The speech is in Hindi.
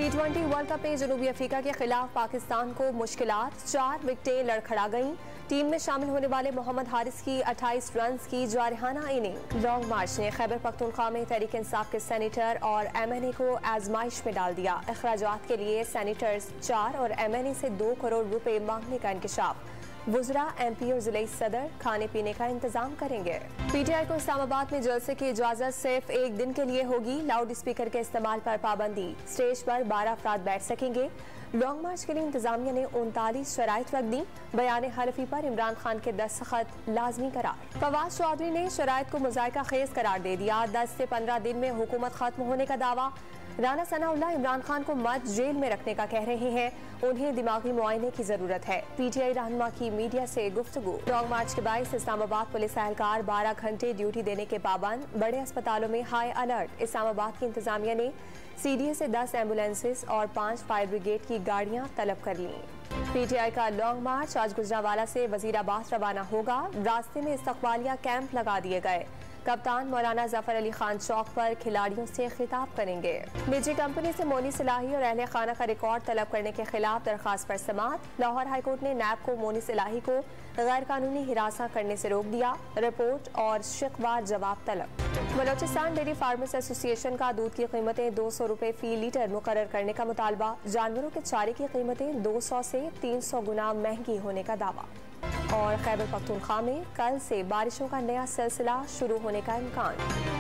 T20 वर्ल्ड कप में जनूबी अफ्रीका के खिलाफ पाकिस्तान को मुश्किलात, 4 विकेटें लड़खड़ा गईं। टीम में शामिल होने वाले मोहम्मद हारिस की 28 रन की जारहाना इनिंग। लॉन्ग मार्च ने खैबर पख्तूनख्वा में तहरीक इंसाफ के सेनेटर और MNA को आजमाइश में डाल दिया। अखराजात के लिए सेनेटर्स 4 और MNA से 2 करोड़ रुपए मांगने का इंकशाफ। वुज़रा, MP और जिले सदर खाने पीने का इंतजाम करेंगे। PTI को इस्लामाबाद में जलसे की इजाजत सिर्फ 1 दिन के लिए होगी। लाउड स्पीकर के इस्तेमाल पर पाबंदी। स्टेज पर 12 अफराद बैठ सकेंगे। लॉन्ग मार्च के लिए इंतजामिया ने 39 शराइत रख दी। बयान हलफी पर इमरान खान के दस्तखत लाजमी करार। फवाद चौधरी ने शराइत को मुज़ायका खेज करार दे दिया। 10 से 15 दिन में हुकूमत खत्म होने का दावा। राना सनाउल्लाह इमरान खान को मत जेल में रखने का कह रहे हैं। उन्हें दिमागी मुआयने की जरूरत है। PTI रहनुमा की मीडिया से गुफ्तगू। लॉन्ग मार्च के बायस इस्लामाबाद पुलिस एहलकार 12 घंटे ड्यूटी देने के पाबंद। बड़े अस्पतालों में हाई अलर्ट। इस्लामाबाद की इंतजामिया ने CDA से 10 एम्बुलेंसेज और 5 फायर ब्रिगेड की गाड़ियां तलब कर ली। PTI का लॉन्ग मार्च आज गुजरावाला से वजीराबाद रवाना होगा। रास्ते में इस्तकबालिया कैंप लगा दिए गए। कप्तान मौलाना जफर अली खान चौक पर खिलाड़ियों से खिताब करेंगे। निजी कंपनी से मोनी सिलाही और अहले खाना का रिकॉर्ड तलब करने के खिलाफ दरखास्त पर समाअत। लाहौर हाईकोर्ट ने NAB को मोनी सिलाही को गैर कानूनी हिरासा करने से रोक दिया। रिपोर्ट और शिकवा जवाब तलब। बलोचिस्तान डेयरी फार्मर्स एसोसिएशन का दूध की कीमतें 200 रुपए फी लीटर मुकर्रर करने का मुतालबा। जानवरों के चारे की कीमतें 200 से 300 गुना महंगी होने का दावा। और खैबर पख्तूनख्वा में कल से बारिशों का नया सिलसिला शुरू होने का इम्कान।